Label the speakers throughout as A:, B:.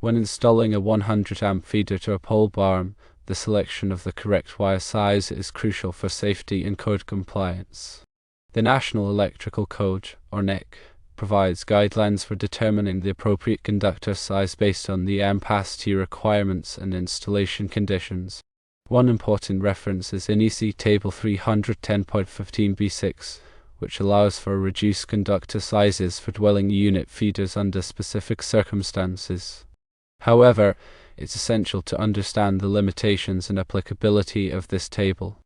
A: When installing a 100 amp feeder to a pole barn, the selection of the correct wire size is crucial for safety and code compliance. The National Electrical Code, or NEC, provides guidelines for determining the appropriate conductor size based on the ampacity requirements and installation conditions. One important reference is NEC Table 310.15b6, which allows for reduced conductor sizes for dwelling unit feeders under specific circumstances. However, it's essential to understand the limitations and applicability of this table.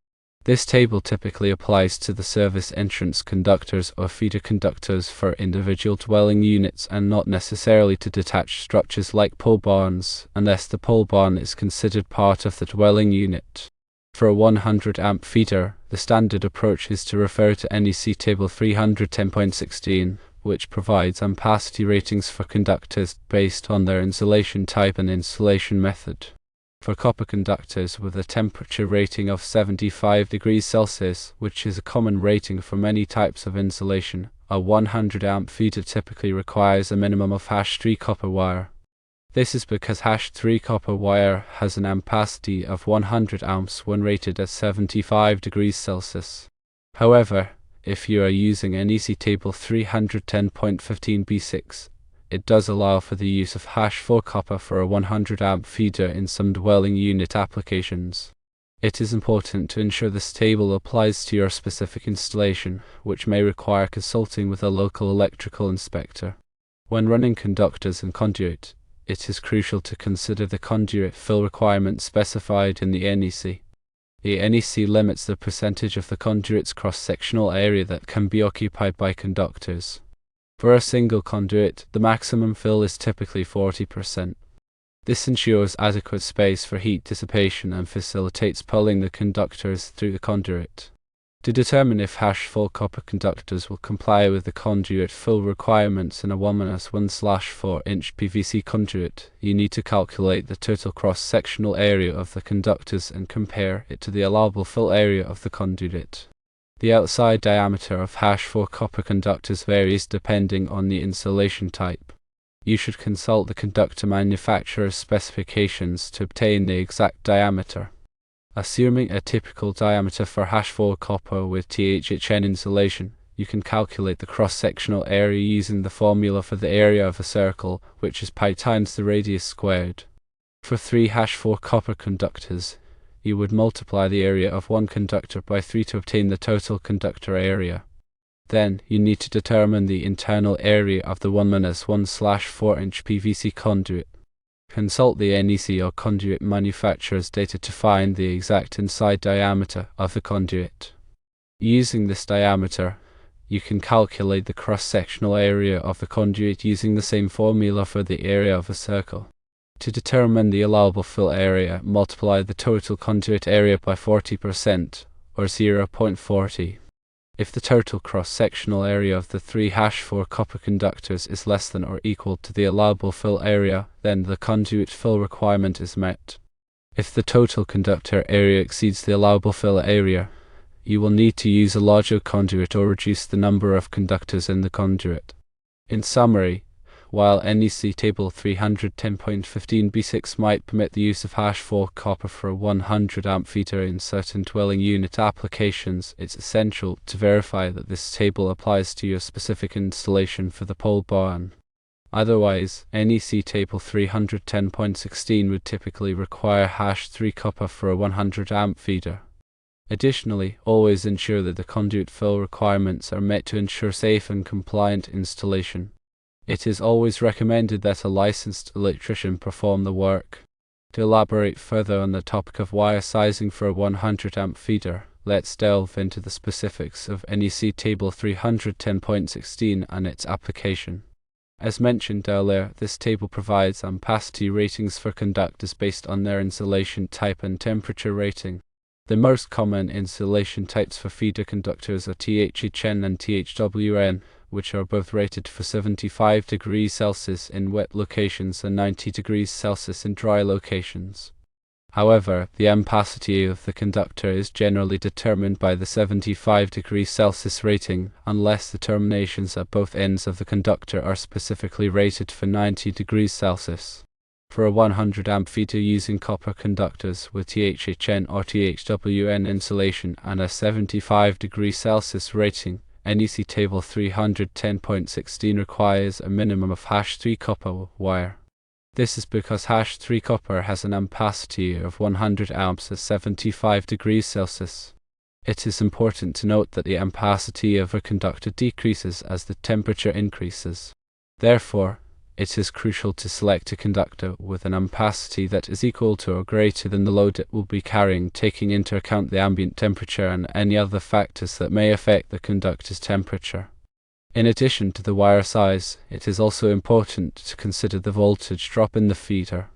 A: This table typically applies to the service entrance conductors or feeder conductors for individual dwelling units and not necessarily to detached structures like pole barns, unless the pole barn is considered part of the dwelling unit. For a 100 amp feeder, the standard approach is to refer to NEC Table 310.16, which provides ampacity ratings for conductors based on their insulation type and installation method. For copper conductors with a temperature rating of 75 degrees Celsius, which is a common rating for many types of insulation, a 100 amp feeder typically requires a minimum of #3 copper wire. This is because #3 copper wire has an ampacity of 100 amps when rated at 75 degrees Celsius. However, if you are using NEC Table 310.15b6, it does allow for the use of #4 copper for a 100 amp feeder in some dwelling unit applications. It is important to ensure this table applies to your specific installation, which may require consulting with a local electrical inspector. When running conductors and conduit, it is crucial to consider the conduit fill requirement specified in the NEC. The NEC limits the percentage of the conduit's cross-sectional area that can be occupied by conductors. For a single conduit, the maximum fill is typically 40%. This ensures adequate space for heat dissipation and facilitates pulling the conductors through the conduit. To determine if #4 copper conductors will comply with the conduit fill requirements in a 1-1/4 inch PVC conduit, you need to calculate the total cross-sectional area of the conductors and compare it to the allowable fill area of the conduit. The outside diameter of #4 copper conductors varies depending on the insulation type. You should consult the conductor manufacturer's specifications to obtain the exact diameter. Assuming a typical diameter for #4 copper with THHN insulation, you can calculate the cross-sectional area using the formula for the area of a circle, which is pi times the radius squared. For 3 #4 copper conductors, you would multiply the area of one conductor by 3 to obtain the total conductor area. Then, you need to determine the internal area of the 1-1/4 inch PVC conduit. Consult the NEC or conduit manufacturer's data to find the exact inside diameter of the conduit. Using this diameter, you can calculate the cross-sectional area of the conduit using the same formula for the area of a circle. To determine the allowable fill area, multiply the total conduit area by 40%, or 0.40. If the total cross-sectional area of the 3 #4 copper conductors is less than or equal to the allowable fill area, then the conduit fill requirement is met. If the total conductor area exceeds the allowable fill area, you will need to use a larger conduit or reduce the number of conductors in the conduit. In summary, while NEC Table 310.15b6 might permit the use of #4 copper for a 100 amp feeder in certain dwelling unit applications, it's essential to verify that this table applies to your specific installation for the pole barn. Otherwise, NEC Table 310.16 would typically require #3 copper for a 100 amp feeder. Additionally, always ensure that the conduit fill requirements are met to ensure safe and compliant installation. It is always recommended that a licensed electrician perform the work. To elaborate further on the topic of wire sizing for a 100 amp feeder, let's delve into the specifics of NEC Table 310.16 and its application. As mentioned earlier, this table provides ampacity ratings for conductors based on their insulation type and temperature rating. The most common insulation types for feeder conductors are THHN and THWN, which are both rated for 75 degrees Celsius in wet locations and 90 degrees Celsius in dry locations. However, the ampacity of the conductor is generally determined by the 75 degrees Celsius rating, unless the terminations at both ends of the conductor are specifically rated for 90 degrees Celsius. For a 100 amp feeder using copper conductors with THHN or THWN insulation and a 75°C rating, NEC Table 310.16 requires a minimum of #3 copper wire. This is because #3 copper has an ampacity of 100 amps at 75°C. It is important to note that the ampacity of a conductor decreases as the temperature increases. Therefore, it is crucial to select a conductor with an ampacity that is equal to or greater than the load it will be carrying, taking into account the ambient temperature and any other factors that may affect the conductor's temperature. In addition to the wire size, it is also important to consider the voltage drop in the feeder.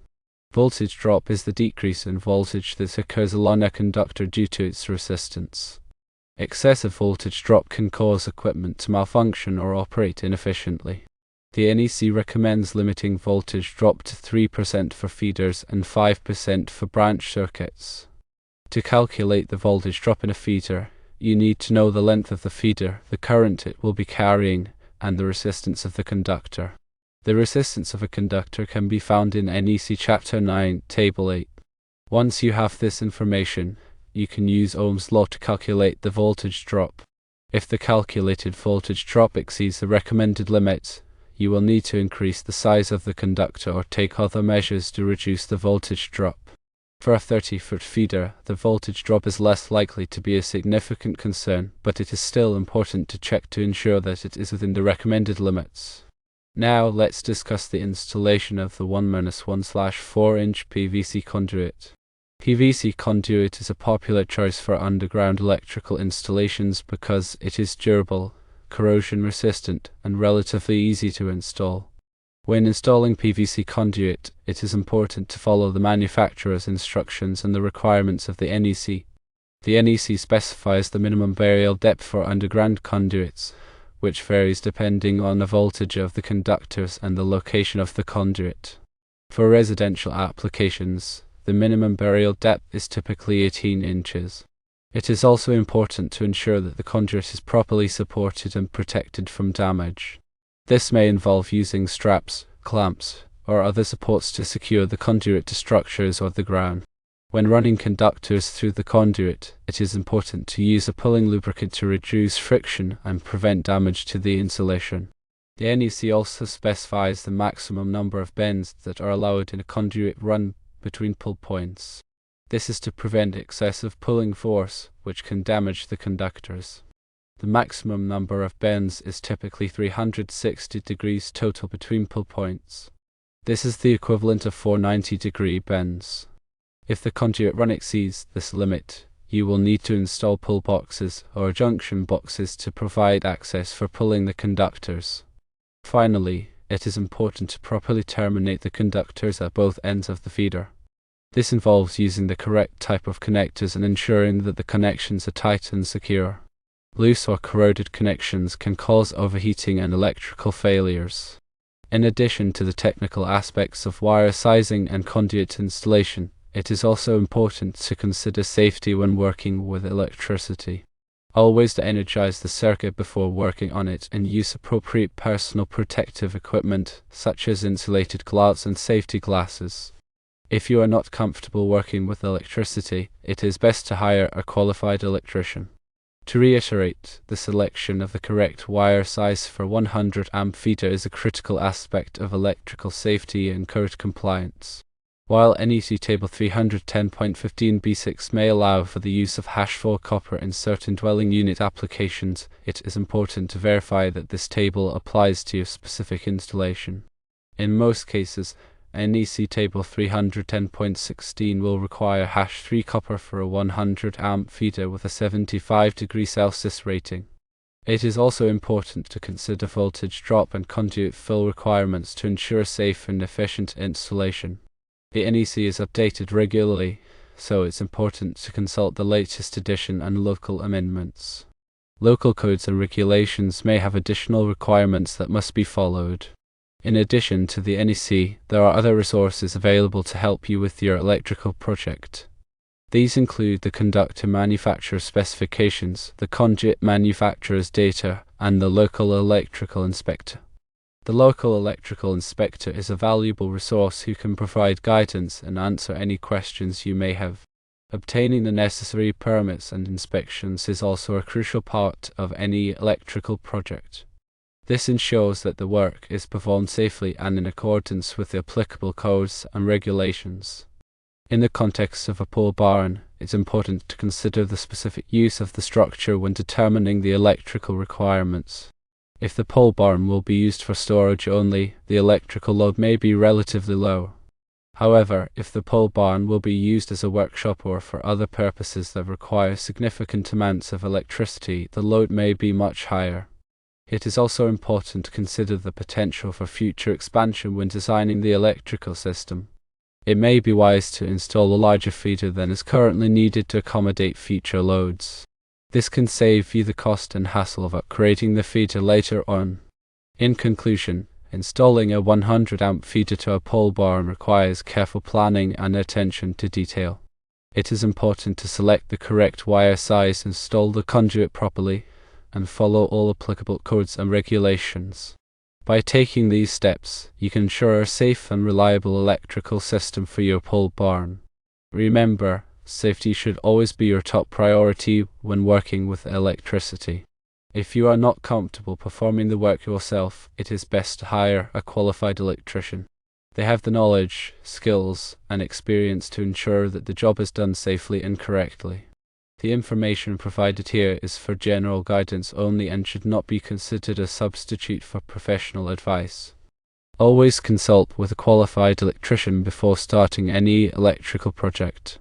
A: Voltage drop is the decrease in voltage that occurs along a conductor due to its resistance. Excessive voltage drop can cause equipment to malfunction or operate inefficiently. The NEC recommends limiting voltage drop to 3% for feeders and 5% for branch circuits. To calculate the voltage drop in a feeder, you need to know the length of the feeder, the current it will be carrying, and the resistance of the conductor. The resistance of a conductor can be found in NEC Chapter 9, Table 8. Once you have this information, you can use Ohm's law to calculate the voltage drop. If the calculated voltage drop exceeds the recommended limit, you will need to increase the size of the conductor or take other measures to reduce the voltage drop. For a 30-foot feeder, the voltage drop is less likely to be a significant concern, but it is still important to check to ensure that it is within the recommended limits. Now let's discuss the installation of the 1-1/4-inch PVC conduit. PVC conduit is a popular choice for underground electrical installations because it is durable, corrosion resistant, and relatively easy to install. When installing PVC conduit, it is important to follow the manufacturer's instructions and the requirements of the NEC. The NEC specifies the minimum burial depth for underground conduits, which varies depending on the voltage of the conductors and the location of the conduit. For residential applications, the minimum burial depth is typically 18 inches. It is also important to ensure that the conduit is properly supported and protected from damage. This may involve using straps, clamps, or other supports to secure the conduit to structures or the ground. When running conductors through the conduit, it is important to use a pulling lubricant to reduce friction and prevent damage to the insulation. The NEC also specifies the maximum number of bends that are allowed in a conduit run between pull points. This is to prevent excessive pulling force, which can damage the conductors. The maximum number of bends is typically 360 degrees total between pull points. This is the equivalent of 490-degree bends. If the conduit run exceeds this limit, you will need to install pull boxes or junction boxes to provide access for pulling the conductors. Finally, it is important to properly terminate the conductors at both ends of the feeder. This involves using the correct type of connectors and ensuring that the connections are tight and secure. Loose or corroded connections can cause overheating and electrical failures. In addition to the technical aspects of wire sizing and conduit installation, it is also important to consider safety when working with electricity. Always energize the circuit before working on it and use appropriate personal protective equipment such as insulated gloves and safety glasses. If you are not comfortable working with electricity, it is best to hire a qualified electrician. To reiterate, the selection of the correct wire size for 100 amp feeder is a critical aspect of electrical safety and code compliance. While NEC Table 310.15b6 may allow for the use of #4 copper in certain dwelling unit applications, it is important to verify that this table applies to your specific installation. In most cases, NEC Table 310.16 will require #3 copper for a 100 amp feeder with a 75°C rating. It is also important to consider voltage drop and conduit fill requirements to ensure safe and efficient installation. The NEC is updated regularly, so it's important to consult the latest edition and local amendments. Local codes and regulations may have additional requirements that must be followed. In addition to the NEC, there are other resources available to help you with your electrical project. These include the conductor manufacturer specifications, the conduit manufacturer's data, and the local electrical inspector. The local electrical inspector is a valuable resource who can provide guidance and answer any questions you may have. Obtaining the necessary permits and inspections is also a crucial part of any electrical project. This ensures that the work is performed safely and in accordance with the applicable codes and regulations. In the context of a pole barn, it's important to consider the specific use of the structure when determining the electrical requirements. If the pole barn will be used for storage only, the electrical load may be relatively low. However, if the pole barn will be used as a workshop or for other purposes that require significant amounts of electricity, the load may be much higher. It is also important to consider the potential for future expansion when designing the electrical system. It may be wise to install a larger feeder than is currently needed to accommodate future loads. This can save you the cost and hassle of upgrading the feeder later on. In conclusion, installing a 100 amp feeder to a pole barn requires careful planning and attention to detail. It is important to select the correct wire size, install the conduit properly, and follow all applicable codes and regulations. By taking these steps, you can ensure a safe and reliable electrical system for your pole barn. Remember, safety should always be your top priority when working with electricity. If you are not comfortable performing the work yourself, it is best to hire a qualified electrician. They have the knowledge, skills, and experience to ensure that the job is done safely and correctly. The information provided here is for general guidance only and should not be considered a substitute for professional advice. Always consult with a qualified electrician before starting any electrical project.